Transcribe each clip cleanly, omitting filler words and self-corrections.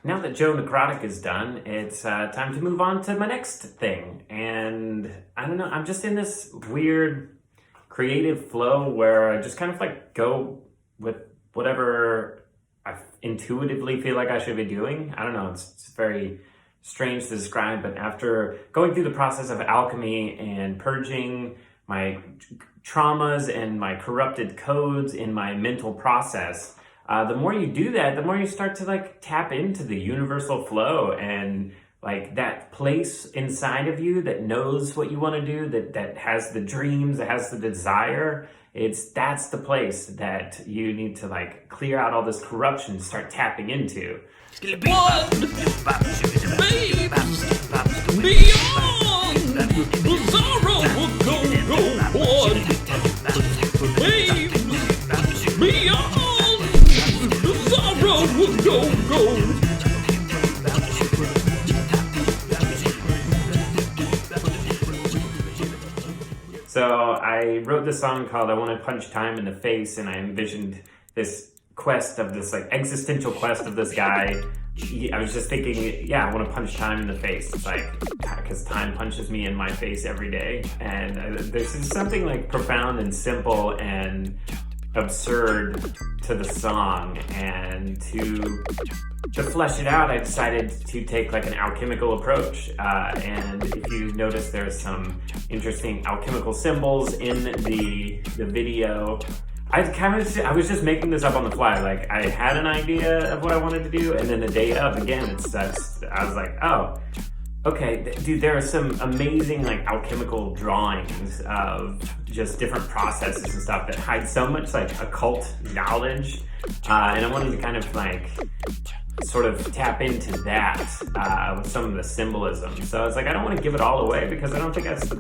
now that Joe Necrotic is done, it's time to move on to my next thing. And I don't know, I'm just in this weird creative flow where I just kind of like go with whatever I intuitively feel like I should be doing. I don't know, it's very strange to describe, but after going through the process of alchemy and purging my traumas and my corrupted codes in my mental process, the more you do that, the more you start to like tap into the universal flow and like that place inside of you that knows what you want to do, that has the dreams, that has the desire. That's the place that you need to like clear out all this corruption, start tapping into. Beyond! Bizarro will go on! Beyond! Bizarro will go. So I wrote this song called I Want to Punch Time in the Face, and I envisioned this quest of this like existential quest of this guy. I was just thinking, yeah, I want to punch time in the face. It's like, because time punches me in my face every day. And there's something like profound and simple and absurd to the song. And to flesh it out, I decided to take like an alchemical approach. And if you notice, there's some interesting alchemical symbols in the video. I was just making this up on the fly. Like I had an idea of what I wanted to do, and then the day of, again, I was like, oh, okay, dude, there are some amazing like alchemical drawings of just different processes and stuff that hide so much like occult knowledge, and I wanted to kind of like sort of tap into that with some of the symbolism. So I was like, I don't want to give it all away because I don't think that's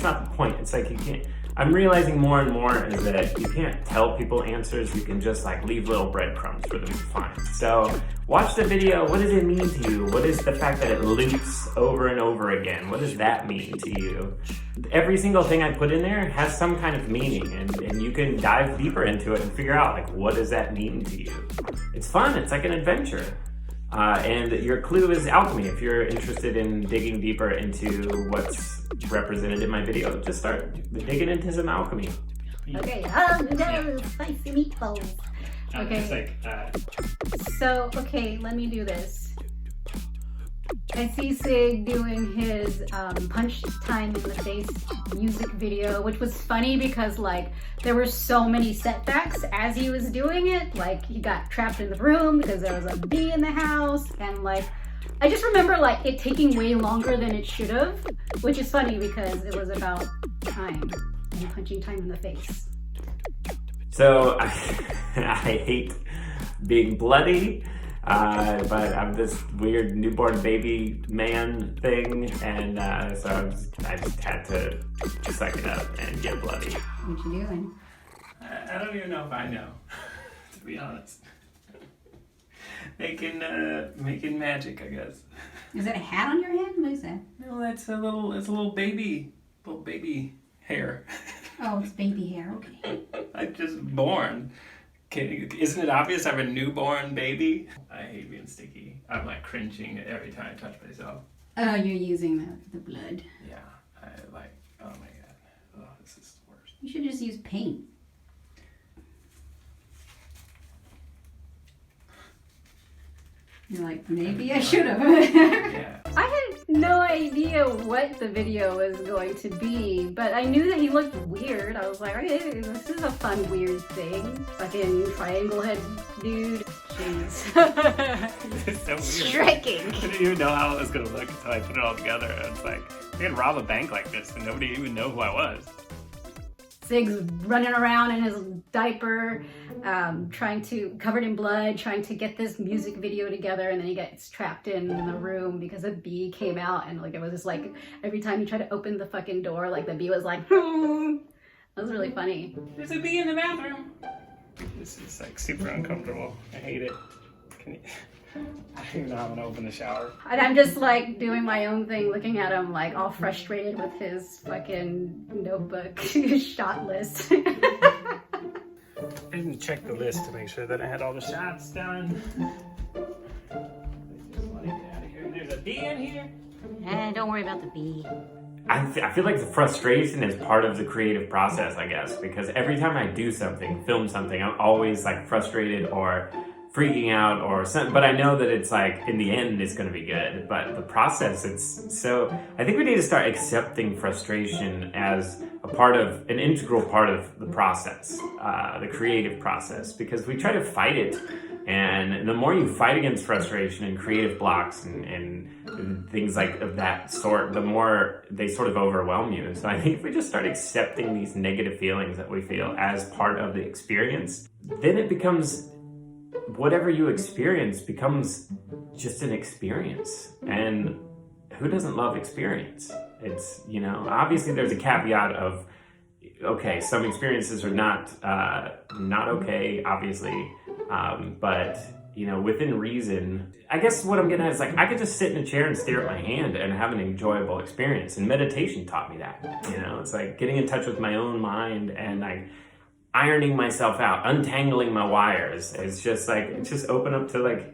not the point. It's like you can't. I'm realizing more and more is that you can't tell people answers. You can just like leave little breadcrumbs for them to find. So watch the video. What does it mean to you? What is the fact that it loops over and over again? What does that mean to you? Every single thing I put in there has some kind of meaning, and you can dive deeper into it and figure out like, what does that mean to you? It's fun. It's like an adventure. And your clue is alchemy. If you're interested in digging deeper into what's represented in my video, just start digging into some alchemy. Okay, no, spicy meatballs. Okay. So, okay, let me do this. I see Sig doing his punch time in the face music video, which was funny because like there were so many setbacks as he was doing it. Like he got trapped in the room because there was a bee in the house, and like I just remember like it taking way longer than it should have, which is funny because it was about time and punching time in the face. So I hate being bloody. But I'm this weird newborn baby man thing, and so I just had to suck it up and get bloody. What you doing? I don't even know if I know, to be honest. Making magic, I guess. Is that a hat on your head? What is that? No, it's a little baby hair. Oh, it's baby hair. Okay. I'm just born. Isn't it obvious I have a newborn baby? I hate being sticky. I'm like cringing every time I touch myself. Oh, you're using the blood. Yeah, I like, oh my god. Oh, this is the worst. You should just use paint. You're like, maybe I should have. Yeah. I had no idea what the video was going to be, but I knew that he looked weird. I was like, okay, this is a fun, weird thing. Fucking triangle head dude. Jeez. It's so weird. Striking. I didn't even know how it was going to look until I put it all together. It's like, I could rob a bank like this and nobody even know who I was. Sig's running around in his diaper, covered in blood, trying to get this music video together, and then he gets trapped in the room because a bee came out, and like it was just like every time he tried to open the fucking door, like the bee was like, that was really funny. There's a bee in the bathroom. This is like super uncomfortable. I hate it. I don't even know how I'm gonna open the shower. And I'm just like doing my own thing, looking at him like all frustrated with his fucking notebook shot list. I didn't check the list to make sure that I had all the shots done. bee in here? Don't worry about the bee. I feel like the frustration is part of the creative process, I guess, because every time I do something, film something, I'm always like frustrated or freaking out or something, but I know that it's like, in the end, it's going to be good. But the process, I think we need to start accepting frustration as an integral part of the process, the creative process, because we try to fight it. And the more you fight against frustration and creative blocks and things like of that sort, the more they sort of overwhelm you. So I think if we just start accepting these negative feelings that we feel as part of the experience, then it becomes, whatever you experience becomes just an experience. And who doesn't love experience? It's, obviously there's a caveat of, okay, some experiences are not okay, obviously. But, within reason, I guess what I'm getting at is like, I could just sit in a chair and stare at my hand and have an enjoyable experience. And meditation taught me that, it's like getting in touch with my own mind and like ironing myself out, untangling my wires. It's just open up to like,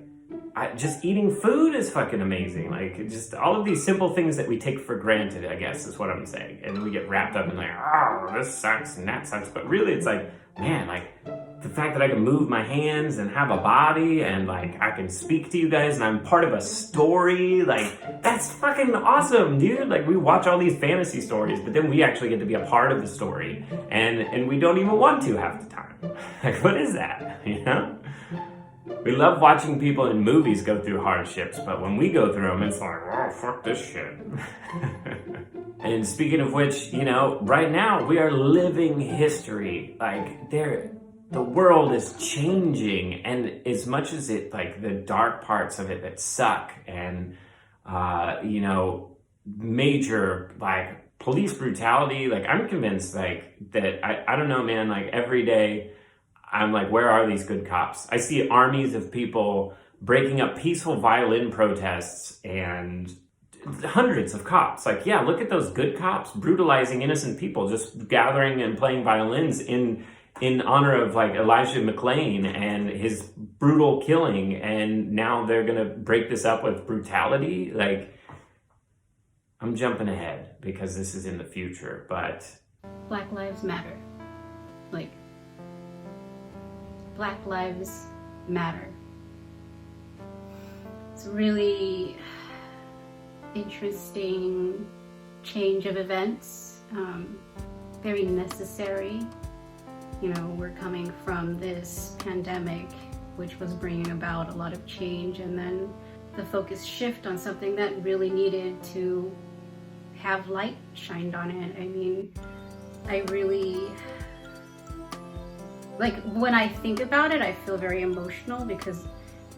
just eating food is fucking amazing. Like, just all of these simple things that we take for granted, I guess, is what I'm saying. And we get wrapped up in like, oh, this sucks and that sucks. But really, it's like, man, like, the fact that I can move my hands and have a body and like, I can speak to you guys and I'm part of a story, like, that's fucking awesome, dude. Like, we watch all these fantasy stories, but then we actually get to be a part of the story. And we don't even want to half the time. Like, what is that, We love watching people in movies go through hardships, but when we go through them, it's like, oh, fuck this shit. And speaking of which, right now we are living history. Like, the world is changing, and as much as it, like, the dark parts of it that suck, and, major, like, police brutality, like, I'm convinced, like, that, I don't know, man, like, every day, I'm like, where are these good cops? I see armies of people breaking up peaceful violin protests and hundreds of cops. Like, yeah, look at those good cops brutalizing innocent people, just gathering and playing violins in honor of like Elijah McClain and his brutal killing. And now they're going to break this up with brutality. Like, I'm jumping ahead because this is in the future, but Black Lives Matter. Like, Black Lives Matter. It's a really interesting change of events, very necessary. We're coming from this pandemic, which was bringing about a lot of change, and then the focus shift on something that really needed to have light shined on it. I mean, I really, like, when I think about it, I feel very emotional because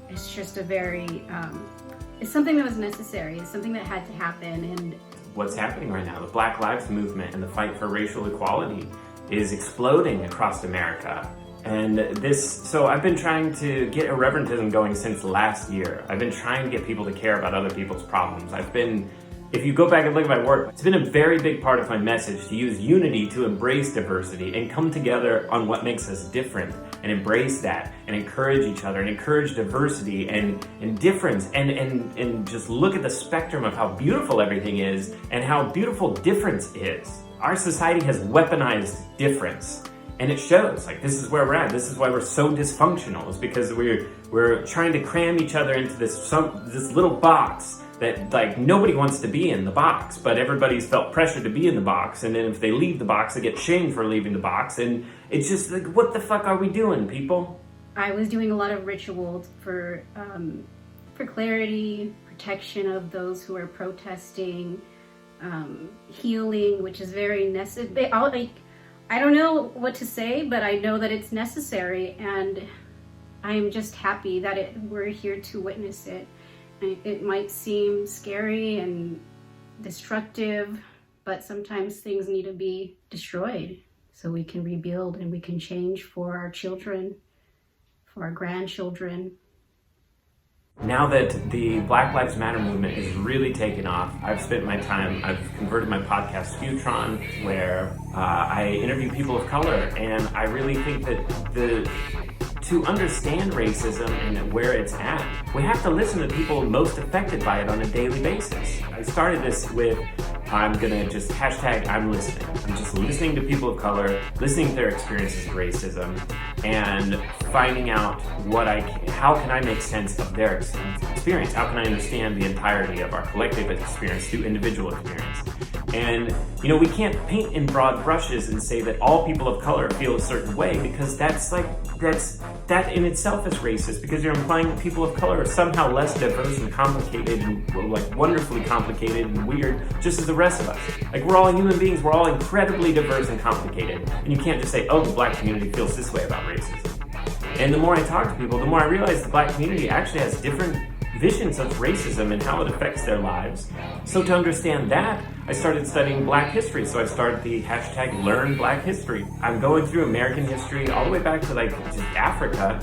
it's just it's something that was necessary. It's something that had to happen. And what's happening right now, the Black Lives Movement and the fight for racial equality is exploding across America. And so I've been trying to get irreverentism going since last year. I've been trying to get people to care about other people's problems. If you go back and look at my work, it's been a very big part of my message to use unity to embrace diversity and come together on what makes us different and embrace that and encourage each other and encourage diversity and difference and just look at the spectrum of how beautiful everything is and how beautiful difference is. Our society has weaponized difference, and it shows. Like, this is where we're at. This is why we're so dysfunctional. It's because we're trying to cram each other into this little box that, like, nobody wants to be in the box, but everybody's felt pressure to be in the box. And then if they leave the box, they get shamed for leaving the box. And it's just like, what the fuck are we doing, people? I was doing a lot of rituals for clarity, protection of those who are protesting, healing, which is very necessary. I don't know what to say, but I know that it's necessary, and I am just happy that we're here to witness it. It might seem scary and destructive, but sometimes things need to be destroyed so we can rebuild and we can change for our children, for our grandchildren. Now that the Black Lives Matter movement is really taken off, I've converted my podcast Futron, where I interview people of color, and I really think that to understand racism and where it's at, we have to listen to people most affected by it on a daily basis. I started this with, I'm gonna just hashtag I'm listening. I'm just listening to people of color, listening to their experiences of racism, and finding out how can I make sense of their experience? How can I understand the entirety of our collective experience through individual experience? And, we can't paint in broad brushes and say that all people of color feel a certain way, because that in itself is racist, because you're implying that people of color are somehow less diverse and complicated and like wonderfully complicated and weird, just as the rest of us. Like, we're all human beings, we're all incredibly diverse and complicated. And you can't just say, oh, the black community feels this way about racism. And the more I talk to people, the more I realize the black community actually has different visions of racism and how it affects their lives. So to understand that, I started studying Black history. So I started the hashtag Learn Black History. I'm going through American history all the way back to just Africa.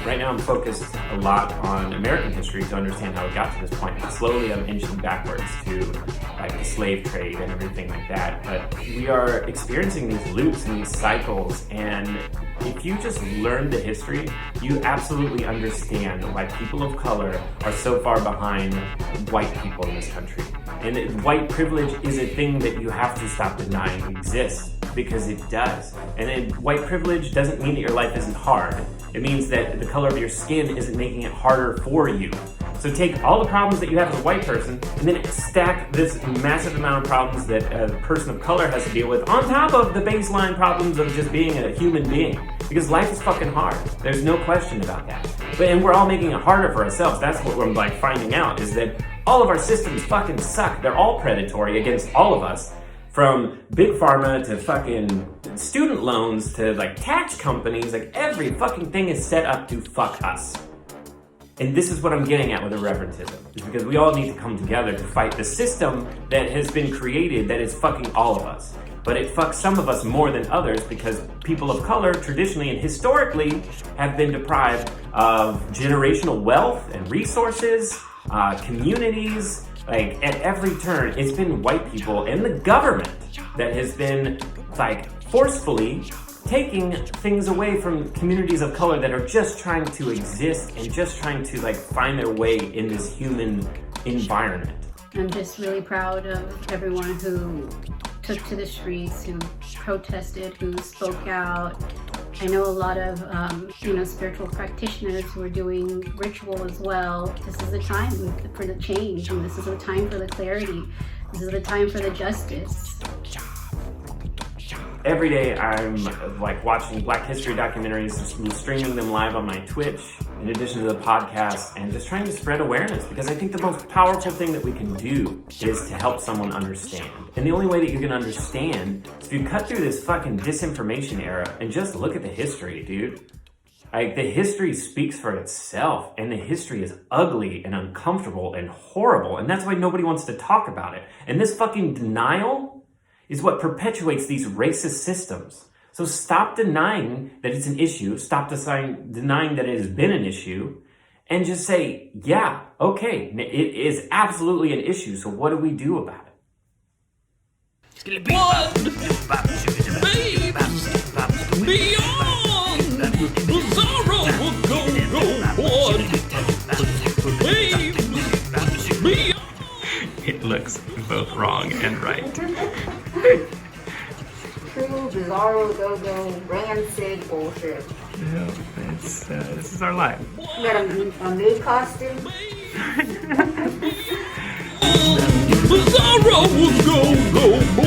Right now I'm focused a lot on American history to understand how it got to this point. But slowly I'm inching backwards to the slave trade and everything like that. But we are experiencing these loops and these cycles, and if you just learn the history, you absolutely understand why people of color are so far behind white people in this country. And white privilege is a thing that you have to stop denying exists, because it does. And white privilege doesn't mean that your life isn't hard. It means that the color of your skin isn't making it harder for you. So take all the problems that you have as a white person, and then stack this massive amount of problems that a person of color has to deal with on top of the baseline problems of just being a human being. Because life is fucking hard. There's no question about that. And we're all making it harder for ourselves. That's what we're finding out, is that all of our systems fucking suck. They're all predatory against all of us. From big pharma to fucking student loans to tax companies, every fucking thing is set up to fuck us. And this is what I'm getting at with irreverentism, is because we all need to come together to fight the system that has been created that is fucking all of us. But it fucks some of us more than others, because people of color traditionally and historically have been deprived of generational wealth and resources, communities. At every turn, it's been white people and the government that has been forcefully taking things away from communities of color that are just trying to exist and just trying to find their way in this human environment. I'm just really proud of everyone who took to the streets, who protested, who spoke out. I know a lot of spiritual practitioners who are doing ritual as well. This is the time for the change, and this is the time for the clarity. This is the time for the justice. Every day I'm watching Black history documentaries, streaming them live on my Twitch, in addition to the podcast, and just trying to spread awareness, because I think the most powerful thing that we can do is to help someone understand. And the only way that you can understand is if you cut through this fucking disinformation era and just look at the history, dude. The history speaks for itself, and the history is ugly and uncomfortable and horrible, and that's why nobody wants to talk about it. And this fucking denial is what perpetuates these racist systems. So stop denying that it's an issue, stop denying that it has been an issue, and just say, yeah, okay, it is absolutely an issue, so what do we do about it? What? Babes, beyond Bizarro will go on. Babes, beyond. It looks both wrong and right. True Bizarro go-go RanCig bullshit. Yeah, this is our life. You got a nude costume? Bizarro will go